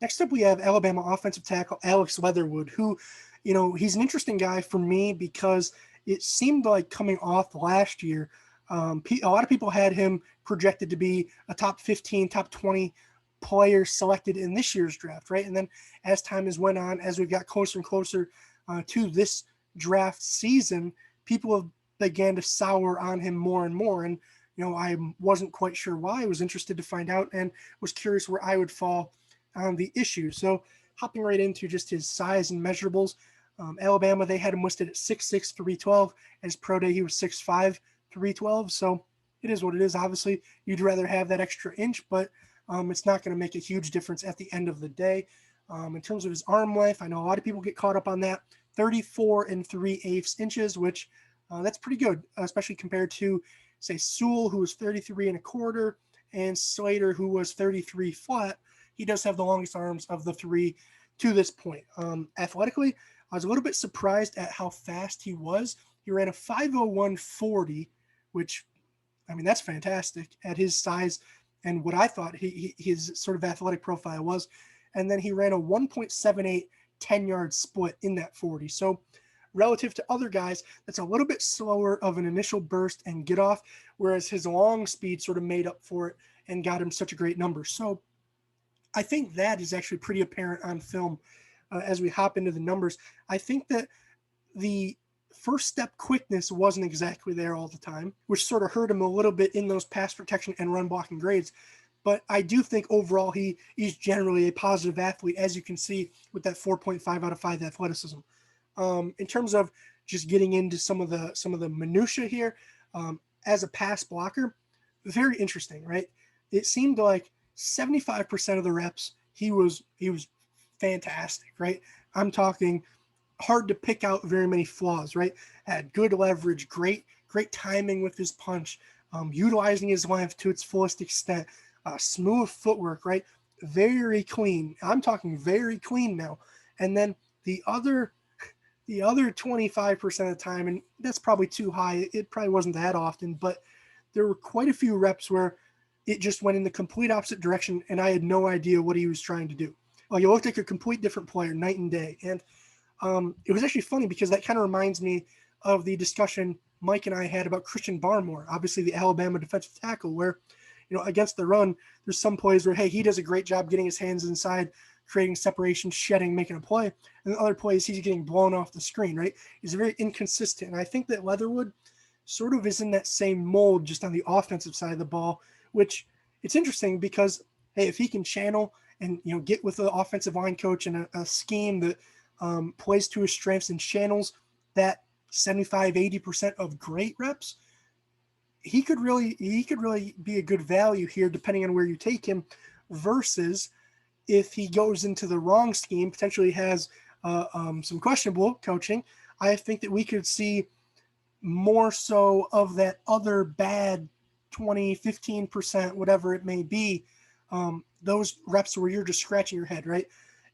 Next up, we have Alabama offensive tackle Alex Leatherwood, who, he's an interesting guy for me because it seemed like coming off last year, a lot of people had him projected to be a top 15, top 20 player selected in this year's draft, right? And then as time has went on, as we've got closer and closer to this draft season, people have began to sour on him more and more. And, I wasn't quite sure why. I was interested to find out and was curious where I would fall on the issue. So hopping right into just his size and measurables, Alabama, they had him listed at 6'6", 312. As pro day, he was 6'5", 312. So it is what it is. Obviously, you'd rather have that extra inch, but it's not going to make a huge difference at the end of the day. In terms of his arm length, I know a lot of people get caught up on that. 34 and 3/8 inches, which that's pretty good, especially compared to, say, Sewell, who was 33 and a quarter, and Slater, who was 33 flat. He does have the longest arms of the three to this point. Athletically, I was a little bit surprised at how fast he was. He ran a 5:01.40, which, I mean, that's fantastic at his size and what I thought his sort of athletic profile was. And then he ran a 1.78 10-yard split in that 40. So relative to other guys, that's a little bit slower of an initial burst and get off, whereas his long speed sort of made up for it and got him such a great number. So I think that is actually pretty apparent on film as we hop into the numbers. I think that the first step quickness wasn't exactly there all the time, which sort of hurt him a little bit in those pass protection and run blocking grades. But I do think overall he's generally a positive athlete, as you can see with that 4.5 out of 5 athleticism. In terms of just getting into some of the minutia here, as a pass blocker, very interesting, right? It seemed like 75% of the reps he was fantastic, right? I'm talking hard to pick out very many flaws, right? Had good leverage, great timing with his punch, utilizing his length to its fullest extent, smooth footwork, right? Very clean. I'm talking very clean now. And then the other 25% of the time, and that's probably too high. It probably wasn't that often, but there were quite a few reps where it just went in the complete opposite direction, and I had no idea what he was trying to do. Like, it looked like a complete different player night and day. And it was actually funny because that kind of reminds me of the discussion Mike and I had about Christian Barmore, obviously the Alabama defensive tackle, where, against the run, there's some plays where, hey, he does a great job getting his hands inside, creating separation, shedding, making a play. And the other plays, he's getting blown off the screen, right? He's very inconsistent. And I think that Leatherwood sort of is in that same mold just on the offensive side of the ball, which it's interesting because, hey, if he can channel and, get with the offensive line coach and a scheme that plays to his strengths and channels that 75-80% of great reps, he could really be a good value here depending on where you take him, versus if he goes into the wrong scheme, potentially has some questionable coaching. I think that we could see more so of that other bad 20, 15%, whatever it may be, those reps where you're just scratching your head, right?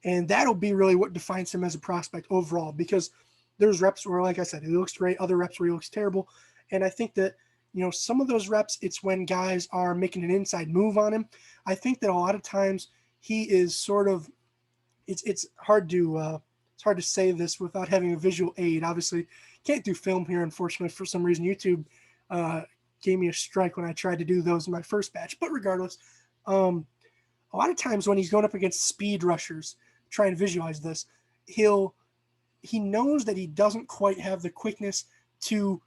And that'll be really what defines him as a prospect overall, because there's reps where, like I said, he looks great, other reps where he looks terrible. And I think that, some of those reps, it's when guys are making an inside move on him. I think that a lot of times he is sort of, it's hard to say this without having a visual aid. Obviously, can't do film here, unfortunately. For some reason, YouTube gave me a strike when I tried to do those in my first batch. But regardless, a lot of times when he's going up against speed rushers, trying to visualize this, he knows that he doesn't quite have the quickness to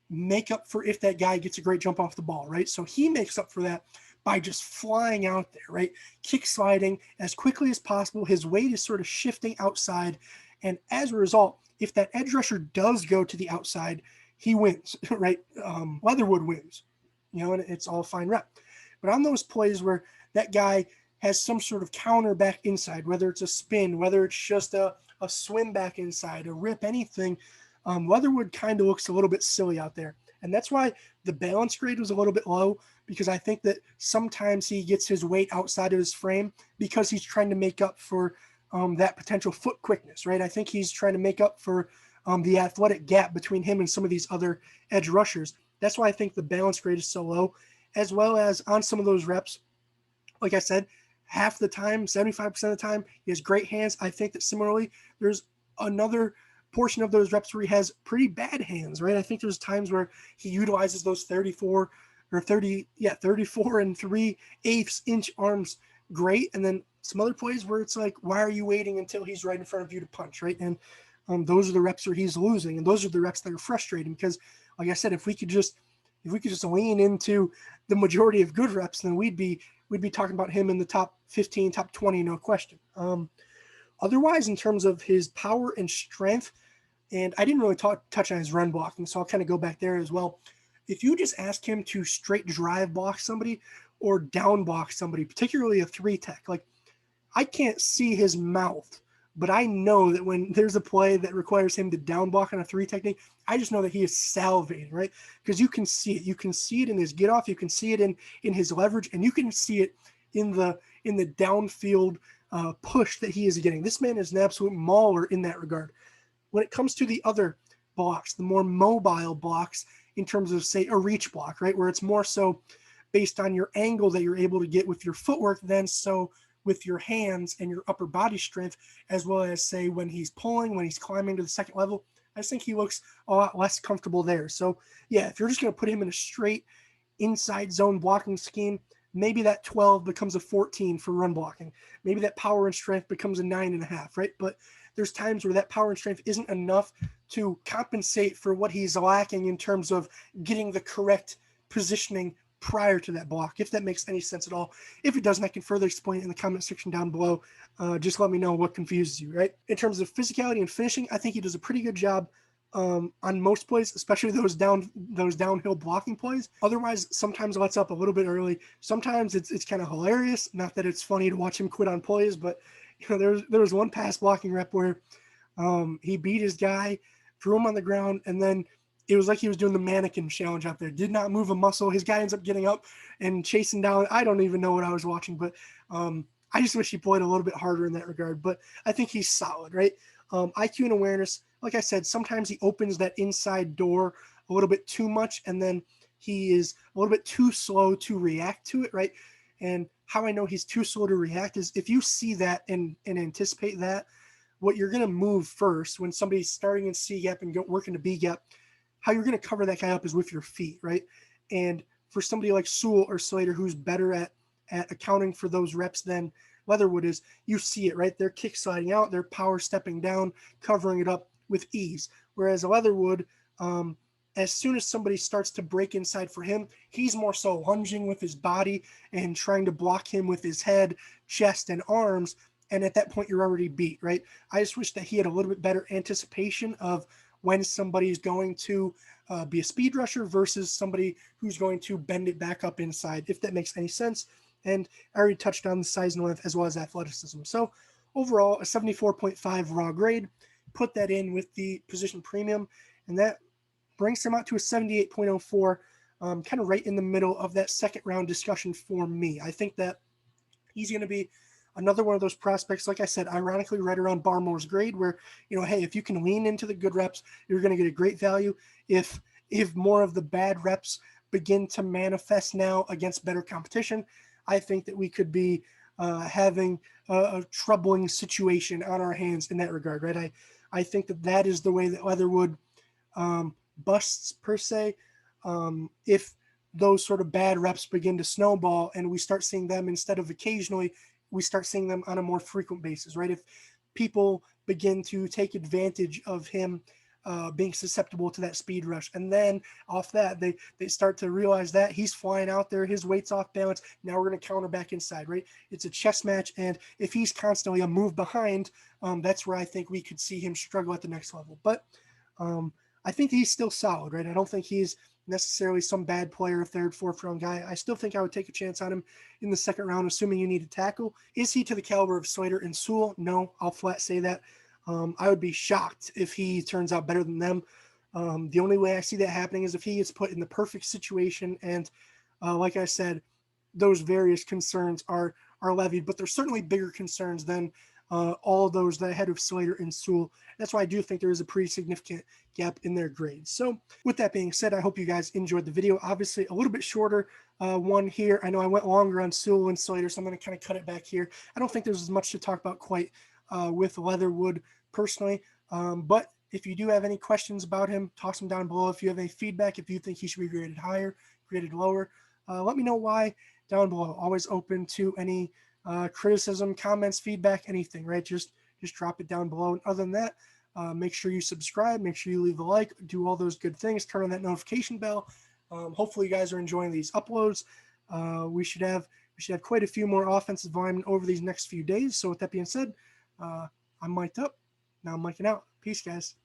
make up for if that guy gets a great jump off the ball, right? So he makes up for that by just flying out there, right? Kick sliding as quickly as possible. His weight is sort of shifting outside. And as a result, if that edge rusher does go to the outside, he wins, right? Leatherwood wins, and it's all fine rep. But on those plays where that guy has some sort of counter back inside, whether it's a spin, whether it's just a swim back inside, a rip, anything, Leatherwood kind of looks a little bit silly out there. And that's why the balance grade was a little bit low, because I think that sometimes he gets his weight outside of his frame because he's trying to make up for that potential foot quickness, right? I think he's trying to make up for the athletic gap between him and some of these other edge rushers. That's why I think the balance grade is so low, as well as on some of those reps, like I said, half the time, 75% of the time, he has great hands. I think that similarly, there's another portion of those reps where he has pretty bad hands, right? I think there's times where he utilizes those 34 or 30, 34 and 3/8 inch arms great. And then some other plays where it's like, why are you waiting until he's right in front of you to punch, right? And those are the reps where he's losing. And those are the reps that are frustrating because, like I said, if we could just lean into the majority of good reps, then we'd be talking about him in the top 15, top 20, no question. Otherwise, in terms of his power and strength, and I didn't really touch on his run blocking, so I'll kind of go back there as well. If you just ask him to straight drive block somebody or down block somebody, particularly a 3-tech, like I can't see his mouth, but I know that when there's a play that requires him to down block on a 3 technique, I just know that he is salivating, right? Because you can see it. You can see it in his get off. You can see it in his leverage, and you can see it in the downfield push that he is getting. This man is an absolute mauler in that regard. When it comes to the other blocks, the more mobile blocks in terms of, say, a reach block, right, where it's more so based on your angle that you're able to get with your footwork than so with your hands and your upper body strength, as well as, say, when he's pulling, when he's climbing to the second level. I just think he looks a lot less comfortable there. So, yeah, if you're just going to put him in a straight inside zone blocking scheme, maybe that 12 becomes a 14 for run blocking. Maybe that power and strength becomes a 9.5, right? But there's times where that power and strength isn't enough to compensate for what he's lacking in terms of getting the correct positioning prior to that block, if that makes any sense at all. If it doesn't, I can further explain it in the comment section down below. Just let me know what confuses you, right? In terms of physicality and finishing, I think he does a pretty good job on most plays, especially those downhill blocking plays. Otherwise, sometimes lets up a little bit early. Sometimes it's kind of hilarious. Not that it's funny to watch him quit on plays, but there was one pass blocking rep where he beat his guy, threw him on the ground, and then it was like he was doing the mannequin challenge out there. Did not move a muscle. His guy ends up getting up and chasing down. I don't even know what I was watching, but I just wish he played a little bit harder in that regard. But I think he's solid, right? IQ and awareness, like I said, sometimes he opens that inside door a little bit too much, and then he is a little bit too slow to react to it, right? And how I know he's too slow to react is if you see that and anticipate that, what you're going to move first when somebody's starting in C gap and working to B gap, how you're going to cover that guy up is with your feet, right? And for somebody like Sewell or Slater, who's better at accounting for those reps than Leatherwood is, you see it, right? They're kick sliding out, they're power stepping down, covering it up with ease. Whereas Leatherwood, as soon as somebody starts to break inside for him, he's more so lunging with his body and trying to block him with his head, chest, and arms. And at that point, you're already beat, right? I just wish that he had a little bit better anticipation of when somebody's going to be a speed rusher versus somebody who's going to bend it back up inside, if that makes any sense. And I already touched on the size and length as well as athleticism. So overall, a 74.5 raw grade. Put that in with the position premium, and that brings him out to a 78.04, kind of right in the middle of that second round discussion for me. I think that he's going to be another one of those prospects, like I said, ironically, right around Barmore's grade, where, hey, if you can lean into the good reps, you're going to get a great value. If more of the bad reps begin to manifest now against better competition, I think that we could be having a troubling situation on our hands in that regard, right? I think that is the way that Leatherwood busts, per se. If those sort of bad reps begin to snowball and we start seeing them instead of occasionally, we start seeing them on a more frequent basis, right? If people begin to take advantage of him being susceptible to that speed rush, and then off that, they start to realize that he's flying out there, his weight's off balance, now we're going to counter back inside, right? It's a chess match, and if he's constantly a move behind, that's where I think we could see him struggle at the next level. But I think he's still solid, right? I don't think he's necessarily some bad player, a third, fourth round guy. I still think I would take a chance on him in the second round, assuming you need a tackle. Is he to the caliber of Slater and Sewell? No, I'll flat say that. I would be shocked if he turns out better than them. The only way I see that happening is if he gets put in the perfect situation. And like I said, those various concerns are levied, but there's certainly bigger concerns than all of those that I had with Slater and Sewell. That's why I do think there is a pretty significant gap in their grades. So with that being said, I hope you guys enjoyed the video. Obviously a little bit shorter one here. I know I went longer on Sewell and Slater, so I'm going to kind of cut it back here. I don't think there's as much to talk about quite with Leatherwood personally, but if you do have any questions about him, toss them down below. If you have any feedback, if you think he should be graded higher, graded lower, let me know why down below. Always open to any criticism, comments, feedback, anything, right? Just drop it down below. And other than that, make sure you subscribe, make sure you leave a like, do all those good things, turn on that notification bell. Hopefully you guys are enjoying these uploads. We should have quite a few more offensive linemen over these next few days. So with that being said, I'm mic'd up. Now I'm micing out. Peace, guys.